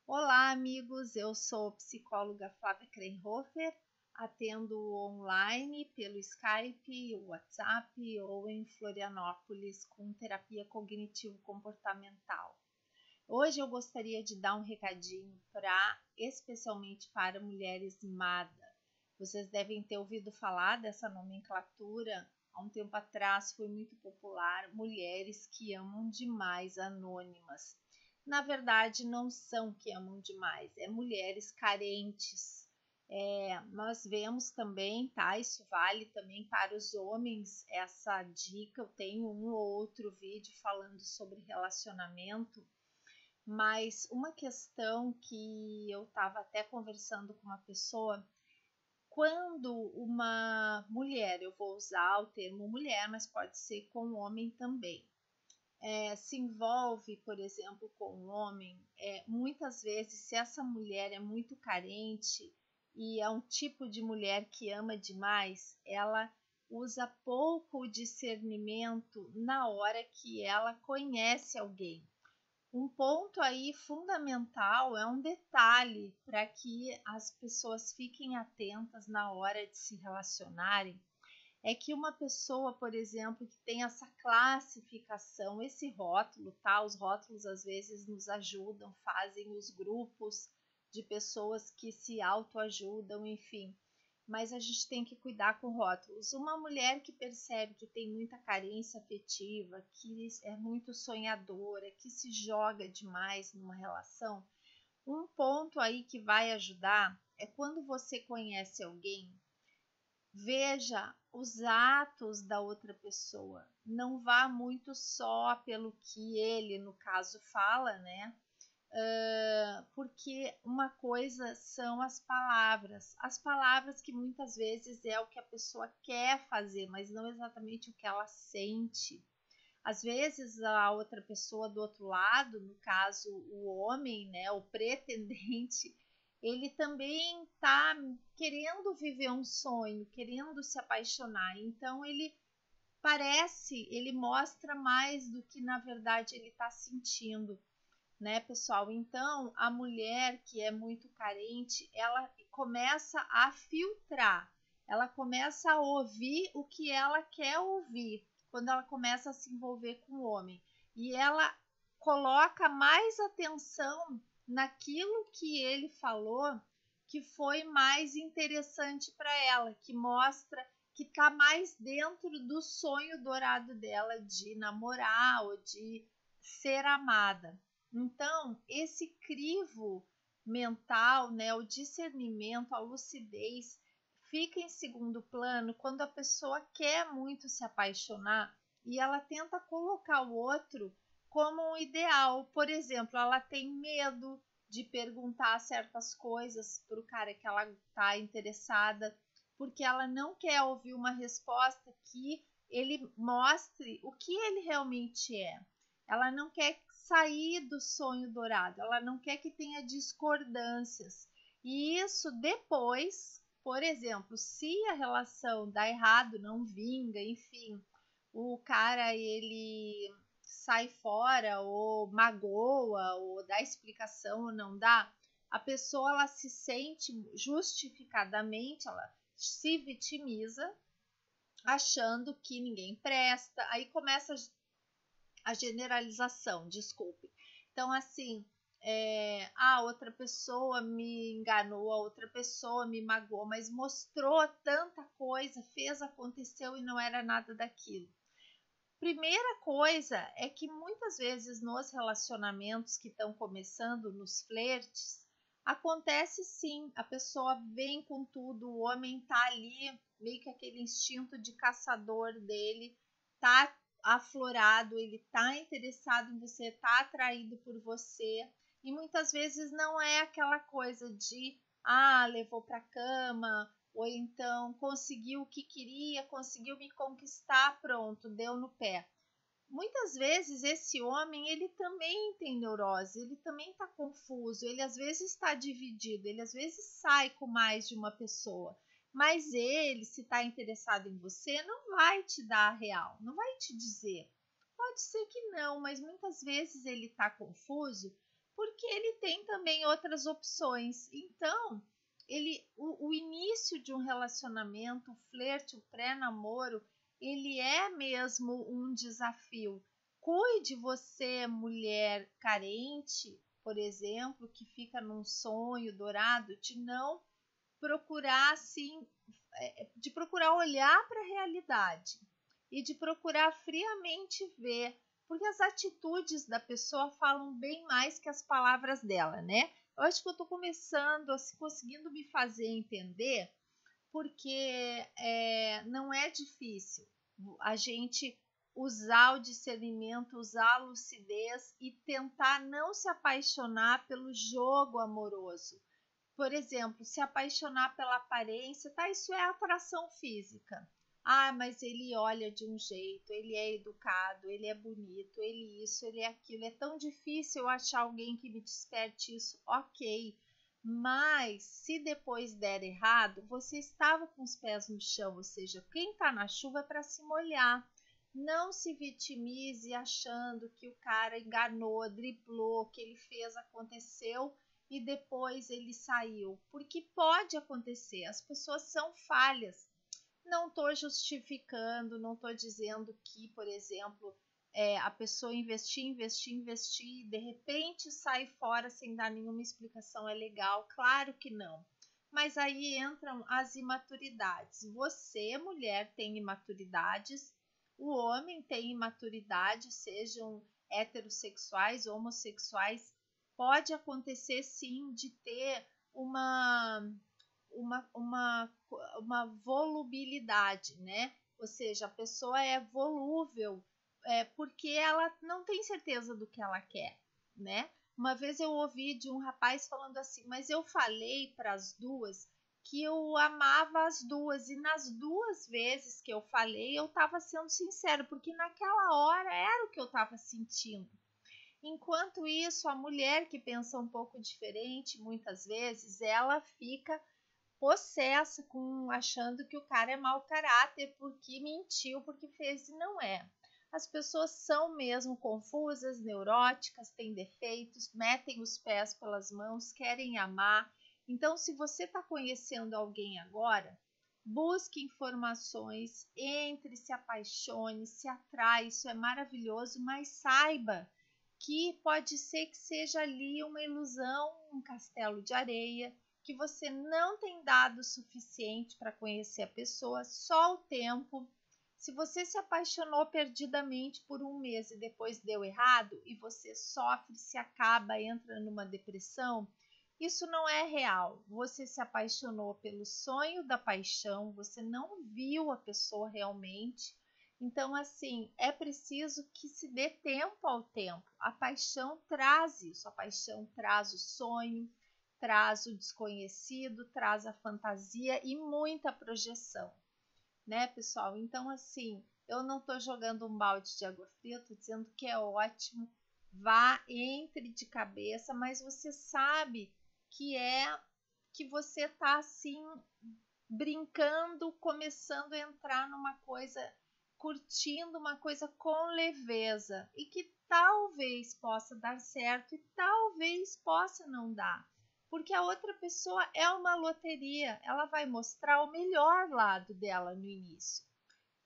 Olá, amigos. Eu sou psicóloga Flávia Krenhofer, atendo online pelo Skype, WhatsApp ou em Florianópolis com terapia cognitivo-comportamental. Hoje eu gostaria de dar um recadinho especialmente para mulheres MADA. Vocês devem ter ouvido falar dessa nomenclatura. Há um tempo atrás foi muito popular, mulheres que amam demais anônimas. Na verdade, não são que amam demais, é mulheres carentes. Nós vemos também, tá? Isso vale também para os homens, essa dica. Eu tenho um ou outro vídeo falando sobre relacionamento, mas uma questão que eu estava até conversando com uma pessoa, quando uma mulher, eu vou usar o termo mulher, mas pode ser com um homem também, se envolve, por exemplo, com um homem, muitas vezes, se essa mulher é muito carente e é um tipo de mulher que ama demais, ela usa pouco discernimento na hora que ela conhece alguém. Um ponto aí fundamental, é um detalhe para que as pessoas fiquem atentas na hora de se relacionarem, é que uma pessoa, por exemplo, que tem essa classificação, esse rótulo, tá? Os rótulos às vezes nos ajudam, fazem os grupos de pessoas que se autoajudam, enfim. Mas a gente tem que cuidar com rótulos. Uma mulher que percebe que tem muita carência afetiva, que é muito sonhadora, que se joga demais numa relação, um ponto aí que vai ajudar é quando você conhece alguém, veja os atos da outra pessoa. Não vá muito só pelo que ele, no caso, fala, né? Porque uma coisa são as palavras que muitas vezes é o que a pessoa quer fazer, mas não exatamente o que ela sente. Às vezes a outra pessoa do outro lado, no caso o homem, né, o pretendente, ele também está querendo viver um sonho, querendo se apaixonar. Então ele mostra mais do que na verdade ele está sentindo, né, pessoal? Então, a mulher que é muito carente, ela começa a filtrar, ela começa a ouvir o que ela quer ouvir quando ela começa a se envolver com o homem. E ela coloca mais atenção naquilo que ele falou, que foi mais interessante para ela, que mostra que está mais dentro do sonho dourado dela de namorar ou de ser amada. Então, esse crivo mental, né, o discernimento, a lucidez, fica em segundo plano quando a pessoa quer muito se apaixonar e ela tenta colocar o outro como um ideal. Por exemplo, ela tem medo de perguntar certas coisas para o cara que ela está interessada, porque ela não quer ouvir uma resposta que ele mostre o que ele realmente é. Ela não quer sair do sonho dourado, ela não quer que tenha discordâncias. E isso depois, por exemplo, se a relação dá errado, não vinga, enfim, o cara ele sai fora ou magoa ou dá explicação ou não dá, a pessoa ela se sente justificadamente, ela se vitimiza achando que ninguém presta, aí começa a generalização, desculpe. Então, assim, a outra pessoa me enganou, a outra pessoa me magoou, mas mostrou tanta coisa, fez, aconteceu e não era nada daquilo. Primeira coisa é que muitas vezes nos relacionamentos que estão começando, nos flertes, acontece sim, a pessoa vem com tudo, o homem tá ali, meio que aquele instinto de caçador dele tá aflorado, ele tá interessado em você, tá atraído por você, e muitas vezes não é aquela coisa de levou para cama, ou então conseguiu o que queria, conseguiu me conquistar, pronto, deu no pé. Muitas vezes esse homem, ele também tem neurose, ele também está confuso, ele às vezes está dividido, ele às vezes sai com mais de uma pessoa, mas ele, se está interessado em você, não vai te dar a real, não vai te dizer. Pode ser que não, mas muitas vezes ele está confuso. Por porque ele tem também outras opções. Então, o início de um relacionamento, o flerte, o pré-namoro, ele é mesmo um desafio. Cuide você, mulher carente, por exemplo, que fica num sonho dourado, de não procurar assim, de procurar olhar para a realidade e de procurar friamente ver, porque as atitudes da pessoa falam bem mais que as palavras dela, né? Eu acho que eu estou começando, assim, conseguindo me fazer entender, porque não é difícil a gente usar o discernimento, usar a lucidez e tentar não se apaixonar pelo jogo amoroso. Por exemplo, se apaixonar pela aparência, tá? Isso é atração física. Ah, mas ele olha de um jeito, ele é educado, ele é bonito, ele isso, ele é aquilo. É tão difícil eu achar alguém que me desperte isso. Ok, mas se depois der errado, você estava com os pés no chão, ou seja, quem está na chuva é para se molhar. Não se vitimize achando que o cara enganou, driblou, que ele fez, aconteceu e depois ele saiu, porque pode acontecer, as pessoas são falhas. Não estou justificando, não estou dizendo que, por exemplo, a pessoa investir, e de repente sai fora sem dar nenhuma explicação, é legal, claro que não. Mas aí entram as imaturidades. Você, mulher, tem imaturidades, o homem tem imaturidade, sejam heterossexuais, homossexuais. Pode acontecer sim de ter uma volubilidade, né? Ou seja, a pessoa é volúvel porque ela não tem certeza do que ela quer, né? Uma vez eu ouvi de um rapaz falando assim, mas eu falei para as duas que eu amava as duas, e nas duas vezes que eu falei, eu estava sendo sincero, porque naquela hora era o que eu estava sentindo. Enquanto isso, a mulher que pensa um pouco diferente, muitas vezes, ela fica possessa com achando que o cara é mau caráter porque mentiu, porque fez, e não é. As pessoas são mesmo confusas, neuróticas, têm defeitos, metem os pés pelas mãos, querem amar. Então, se você está conhecendo alguém agora, busque informações, entre, se apaixone, se atrai, isso é maravilhoso, mas saiba que pode ser que seja ali uma ilusão, um castelo de areia, que você não tem dado o suficiente para conhecer a pessoa, só o tempo. Se você se apaixonou perdidamente por um mês e depois deu errado e você sofre, se acaba, entra numa depressão, isso não é real. Você se apaixonou pelo sonho da paixão, você não viu a pessoa realmente. Então, assim, é preciso que se dê tempo ao tempo. A paixão traz isso, a paixão traz o sonho, traz o desconhecido, traz a fantasia e muita projeção, né, pessoal? Então, assim, eu não estou jogando um balde de água fria, estou dizendo que é ótimo, vá, entre de cabeça, mas você sabe que você está assim brincando, começando a entrar numa coisa, curtindo uma coisa com leveza e que talvez possa dar certo e talvez possa não dar. Porque a outra pessoa é uma loteria, ela vai mostrar o melhor lado dela no início.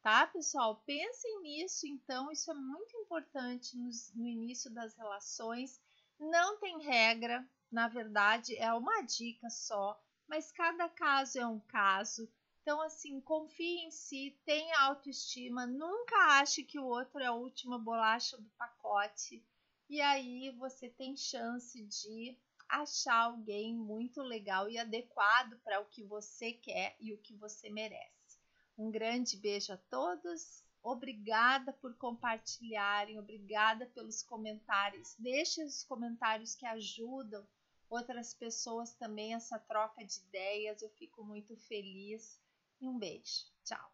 Tá, pessoal? Pensem nisso, então, isso é muito importante no início das relações. Não tem regra, na verdade, é uma dica só, mas cada caso é um caso. Então, assim, confie em si, tenha autoestima, nunca ache que o outro é a última bolacha do pacote. E aí você tem chance de achar alguém muito legal e adequado para o que você quer e o que você merece. Um grande beijo a todos. Obrigada por compartilharem, obrigada pelos comentários. Deixe os comentários que ajudam outras pessoas também, essa troca de ideias. Eu fico muito feliz. E um beijo. Tchau.